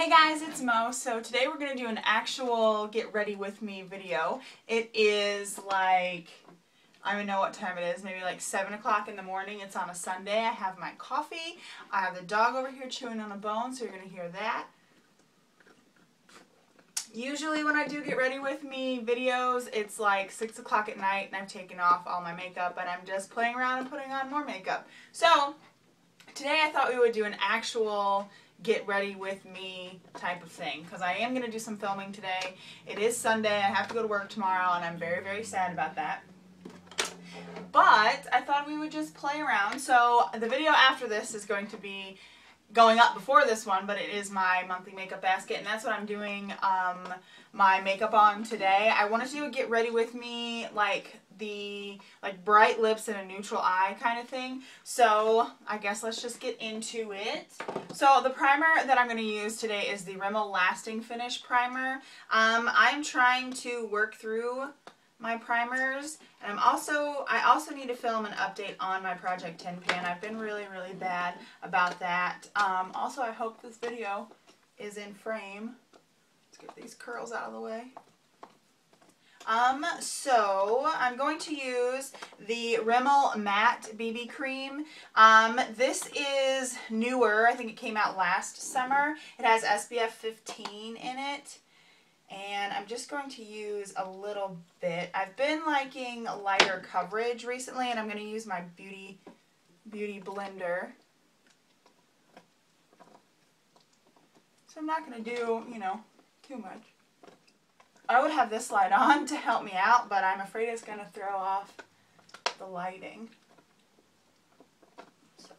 Hey guys, it's Mo. So today we're going to do an actual get ready with me video. It is like, I don't even know what time it is, maybe like 7 o'clock in the morning. It's on a Sunday. I have my coffee. I have the dog over here chewing on a bone, so you're going to hear that. Usually when I do get ready with me videos, it's like 6 o'clock at night and I've taken off all my makeup and I'm just playing around and putting on more makeup. So today I thought we would do an actual get ready with me type of thing because I am going to do some filming today. It is Sunday. I have to go to work tomorrow and I'm very, very sad about that. But I thought we would just play around. So the video after this is going to be going up before this one, but it is my monthly makeup basket, and that's what I'm doing my makeup on today. I wanted to do a get ready with me, like bright lips and a neutral eye kind of thing. So I guess let's just get into it. So the primer that I'm going to use today is the Rimmel Lasting Finish primer. I'm trying to work through my primers, and I also need to film an update on my Project Tin Pan. I've been really bad about that. Also, I hope this video is in frame. Let's get these curls out of the way. So I'm going to use the Rimmel Matte BB Cream. This is newer. I think it came out last summer. It has SPF 15 in it. And I'm just going to use a little bit. I've been liking lighter coverage recently, and I'm going to use my beauty blender. So I'm not going to do, too much. I would have this light on to help me out, but I'm afraid it's going to throw off the lighting. So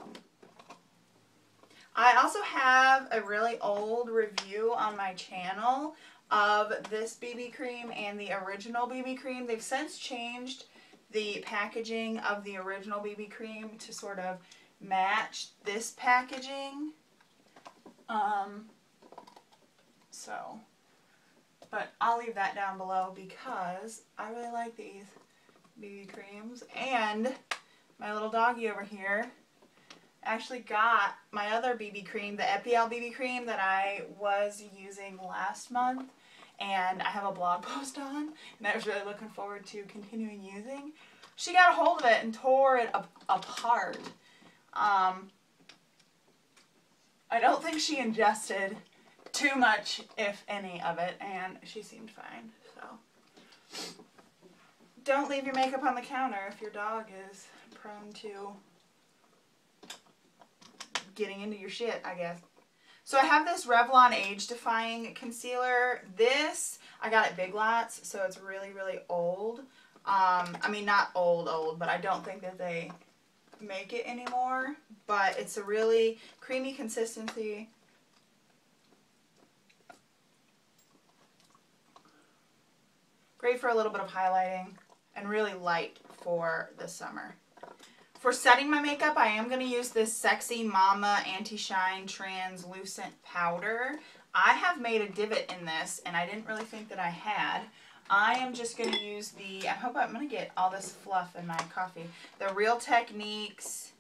I also have a really old review on my channel of this BB cream and the original BB cream. They've since changed the packaging of the original BB cream to sort of match this packaging. But I'll leave that down below because I really like these BB creams. And my little doggy over here actually got my other BB cream, the Epiel BB cream that I was using last month. And I have a blog post on, and I was really looking forward to continuing using. She got a hold of it and tore it apart. I don't think she ingested too much, if any, of it, and she seemed fine. So don't leave your makeup on the counter if your dog is prone to getting into your shit, I guess. So I have this Revlon Age Defying Concealer. This, I got at Big Lots, so it's really old. I mean, not old, but I don't think that they make it anymore. But it's a really creamy consistency. Great for a little bit of highlighting, and really light for the summer. For setting my makeup, I am going to use this Sexy Mama Anti-Shine Translucent Powder. I have made a divot in this, and I didn't really think that I had. I am just going to use the, I hope I'm going to get all this fluff in my coffee, the Real Techniques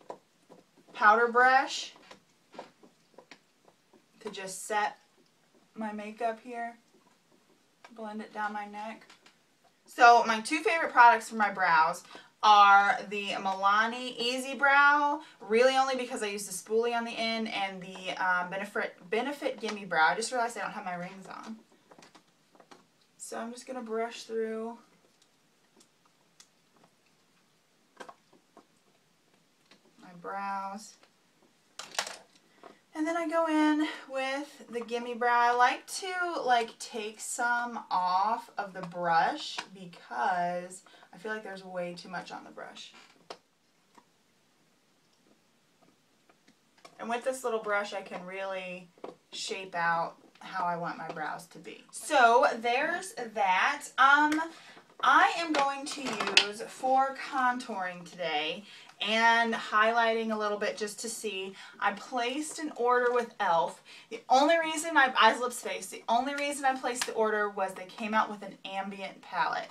powder brush to just set my makeup here. Blend it down my neck. So my two favorite products for my brows are the Milani Easy Brow, really only because I use the spoolie on the end, and the Benefit Gimme Brow. I just realized I don't have my rings on. So I'm just going to brush through my brows. And then I go in with the Gimme Brow. I like to take some off of the brush because I feel like there's way too much on the brush. And with this little brush I can really shape out how I want my brows to be. So there's that. I am going to use, for contouring today and highlighting a little bit just to see, I placed an order with e.l.f. The only reason, my eyes, lips, face, the only reason I placed the order was they came out with an ambient palette.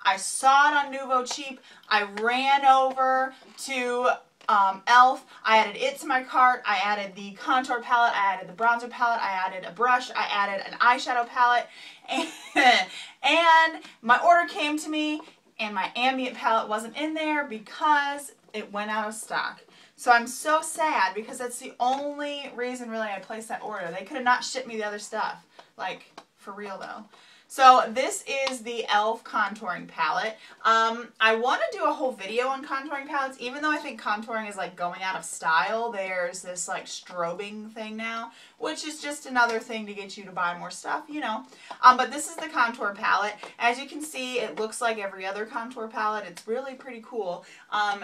I saw it on Nouveau Cheap. I ran over to e.l.f. I added it to my cart. I added the contour palette. I added the bronzer palette. I added a brush. I added an eyeshadow palette. And my order came to me and my ambient palette wasn't in there because it went out of stock. So I'm so sad because that's the only reason really I placed that order. They could have not shipped me the other stuff. Like, for real though. So this is the e.l.f. contouring palette. I want to do a whole video on contouring palettes, even though I think contouring is like going out of style. There's this like strobing thing now, which is just another thing to get you to buy more stuff, you know. But this is the contour palette. As you can see, it looks like every other contour palette. It's really pretty cool.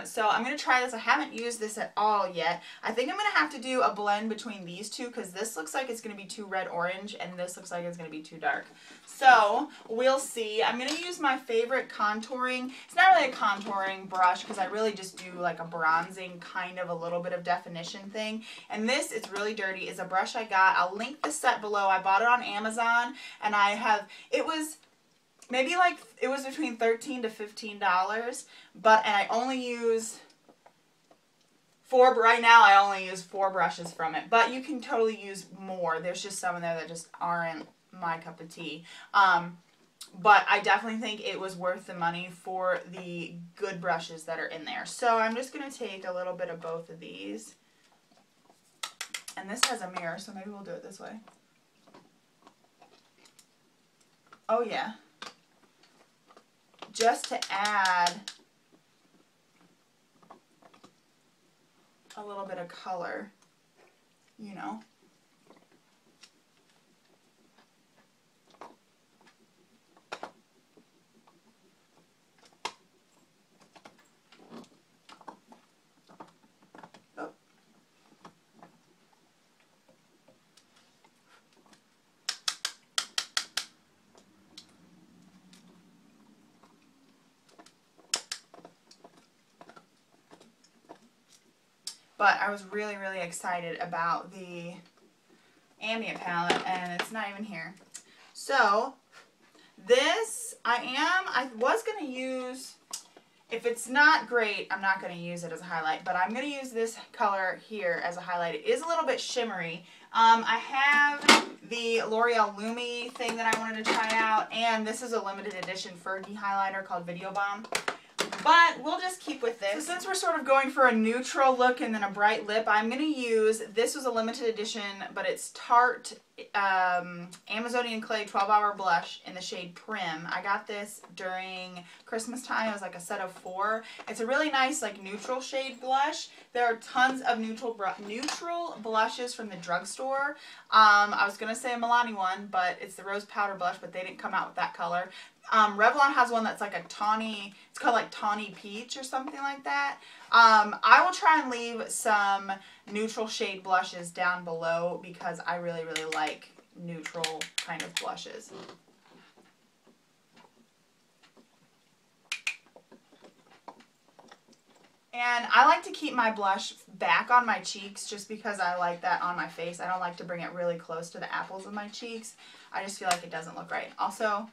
So I'm going to try this. I haven't used this at all yet. I think I'm going to have to do a blend between these two because this looks like it's going to be too red-orange and this looks like it's going to be too dark. So we'll see. I'm going to use my favorite contouring. It's not really a contouring brush because I really just do like a bronzing kind of a little bit of definition thing. And this, it's really dirty, is a brush I got. I'll link the set below. I bought it on Amazon and it was maybe like, it was between $13 to $15, and I only use right now I only use 4 brushes from it, but you can totally use more. There's just some in there that just aren't my cup of tea. But I definitely think it was worth the money for the good brushes that are in there. So I'm just going to take a little bit of both of these. And this has a mirror, so maybe we'll do it this way. Oh yeah. Just to add a little bit of color, you know. But I was really, really excited about the ambient palette, and it's not even here. So, this, I was going to use, if it's not great, I'm not going to use it as a highlight, but I'm going to use this color here as a highlight. It is a little bit shimmery. I have the L'Oreal Lumi thing that I wanted to try out, and this is a limited edition Fergie highlighter called Video Bomb. But we'll just keep with this. So since we're sort of going for a neutral look and then a bright lip, I'm going to use, this was a limited edition, but it's Tarte Amazonian Clay 12-Hour Blush in the shade Prim. I got this during Christmas time. It was like a set of 4. It's a really nice like neutral shade blush. There are tons of neutral blushes from the drugstore. I was going to say a Milani one, but it's the rose powder blush, but they didn't come out with that color. Revlon has one that's like a tawny, it's called like Tawny Peach or something like that. I will try and leave some neutral shade blushes down below because I really, really like neutral kind of blushes. And I like to keep my blush back on my cheeks just because I like that on my face. I don't like to bring it really close to the apples of my cheeks. I just feel like it doesn't look right. Also,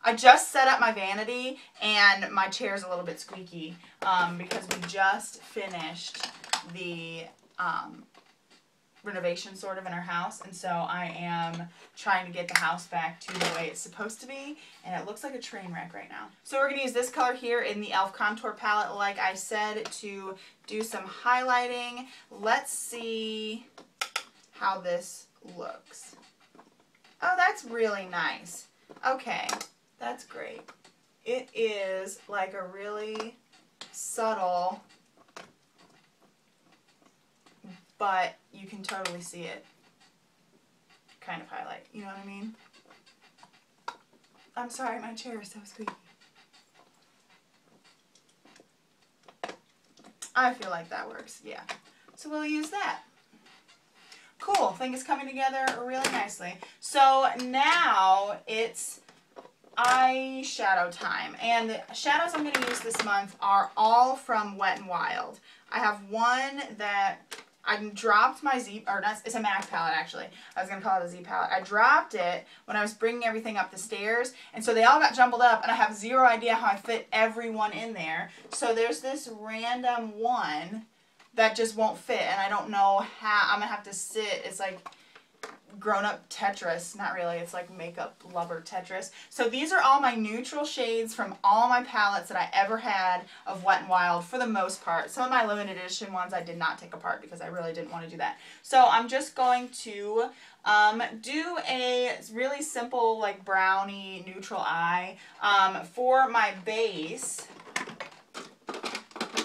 I just set up my vanity and my chair's a little bit squeaky because we just finished the renovation sort of in our house, and so I am trying to get the house back to the way it's supposed to be, and it looks like a train wreck right now. So we're going to use this color here in the e.l.f. contour palette, like I said, to do some highlighting. Let's see how this looks. Oh, that's really nice. Okay. That's great. It is like a really subtle, but you can totally see it kind of highlight. You know what I mean? I'm sorry, my chair is so squeaky. I feel like that works, yeah. So we'll use that. Cool, I think it's coming together really nicely. So now it's eyeshadow time, and the shadows I'm going to use this month are all from Wet n Wild. I have one that I dropped my Z, or not, it's a MAC palette actually. I was going to call it a Z palette. I dropped it when I was bringing everything up the stairs, and so they all got jumbled up, and I have zero idea how I fit everyone in there. So there's this random one that just won't fit, and I don't know how. I'm gonna have to sit. It's like grown-up Tetris. Not really, it's like makeup lover Tetris. So these are all my neutral shades from all my palettes that I ever had of Wet n Wild for the most part. Some of my limited edition ones I did not take apart because I really didn't want to do that. So I'm just going to do a really simple like brownie neutral eye for my base.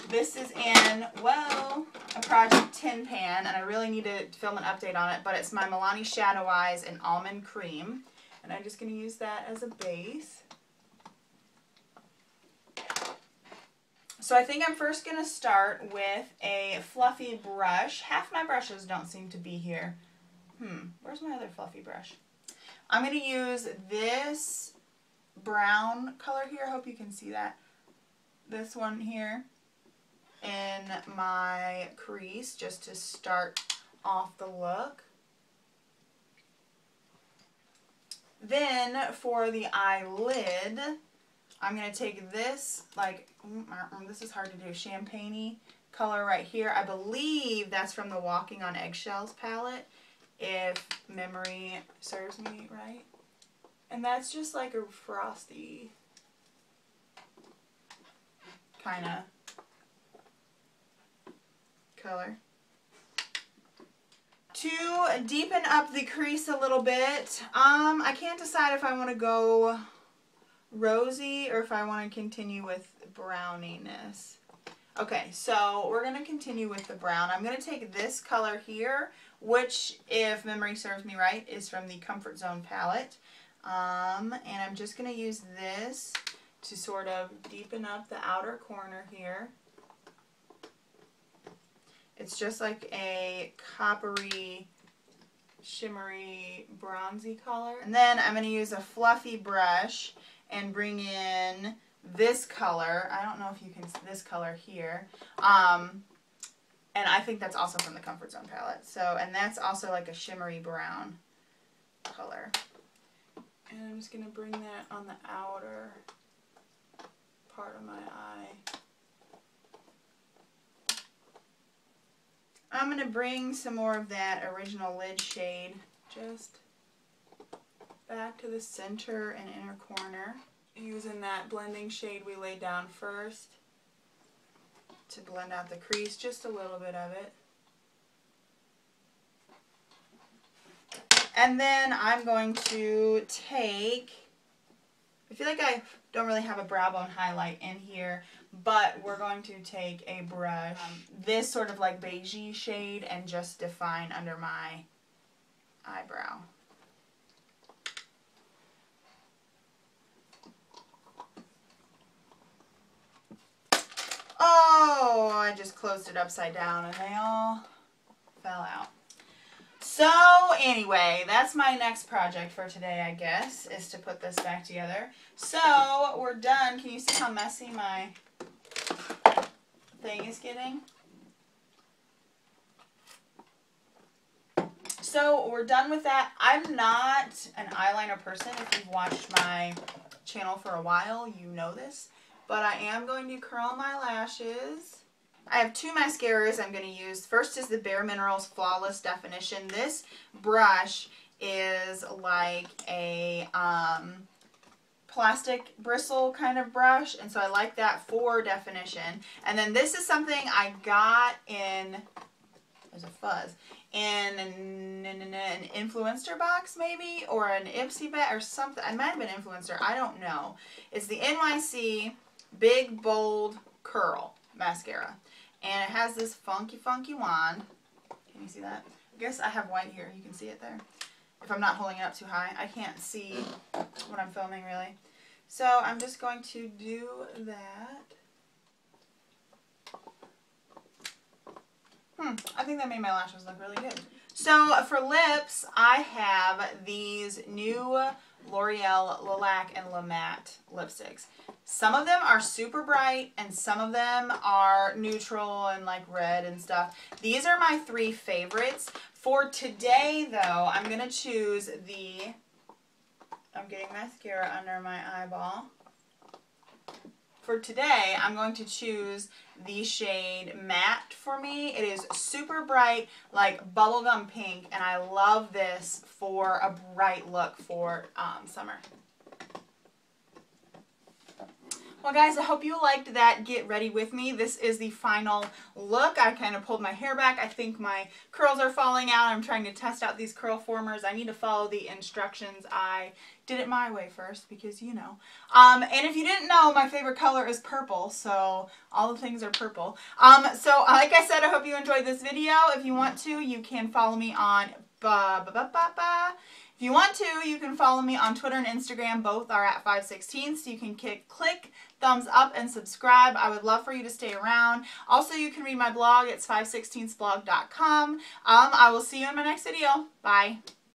This is in, well, a Project Tin Pan, and I really need to film an update on it, but it's my Milani Shadow Eyes in Almond Cream. And I'm just going to use that as a base. So I think I'm first going to start with a fluffy brush. Half my brushes don't seem to be here. Where's my other fluffy brush? I'm going to use this brown color here. I hope you can see that. This one here in my crease just to start off the look. Then for the eyelid, I'm going to take this, like, this is hard to do, champagne-y color right here. I believe that's from the Walking on Eggshells palette, if memory serves me right. And that's just like a frosty kind of color. To deepen up the crease a little bit, I can't decide if I want to go rosy or if I want to continue with browniness. Okay, so we're going to continue with the brown. I'm going to take this color here, which, if memory serves me right, is from the Comfort Zone palette. And I'm just going to use this to sort of deepen up the outer corner here. It's just like a coppery, shimmery, bronzy color. And then I'm going to use a fluffy brush and bring in this color. I don't know if you can see this color here. And I think that's also from the Comfort Zone palette. So, and that's also like a shimmery brown color. And I'm just going to bring that on the outer part of my eye. I'm going to bring some more of that original lid shade just back to the center and inner corner, using that blending shade we laid down first to blend out the crease, just a little bit of it. And then I'm going to take, I feel like I don't really have a brow bone highlight in here, but we're going to take a brush, this sort of like beigey shade, and just define under my eyebrow. Oh, I just closed it upside down and they all fell out. So anyway, that's my next project for today, I guess, is to put this back together. So we're done. Can you see how messy my thing is getting? So we're done with that. I'm not an eyeliner person. If you've watched my channel for a while, you know this. But I am going to curl my lashes. I have two mascaras I'm going to use. First is the Bare Minerals Flawless Definition. This brush is like a plastic bristle kind of brush, and so I like that for definition. And then this is something I got in, there's a fuzz, in an Influencer box maybe, or an Ipsy bag or something. It might have been Influencer, I don't know. It's the NYC Big Bold Curl mascara. And it has this funky wand. Can you see that? I guess I have white here. You can see it there. If I'm not holding it up too high. I can't see what I'm filming really. So I'm just going to do that. I think that made my lashes look really good. So for lips, I have these new L'Oreal Lilac and La Matte lipsticks. Some of them are super bright and some of them are neutral and like red and stuff. These are my three favorites. For today though, I'm going to choose the, I'm getting mascara under my eyeball. for today, I'm going to choose the shade Matte for me. It is super bright, like bubblegum pink, and I love this for a bright look for summer. Well guys, I hope you liked that get ready with me. This is the final look. I kind of pulled my hair back. I think my curls are falling out. I'm trying to test out these curl formers. I need to follow the instructions. I did it my way first because you know. And if you didn't know, my favorite color is purple, so all the things are purple. So like I said, I hope you enjoyed this video. If you want to, you can follow me on If you want to, you can follow me on Twitter and Instagram. Both are at 516, so you can click thumbs up and subscribe. I would love for you to stay around. Also, you can read my blog. It's 516thblog.com. I will see you in my next video. Bye.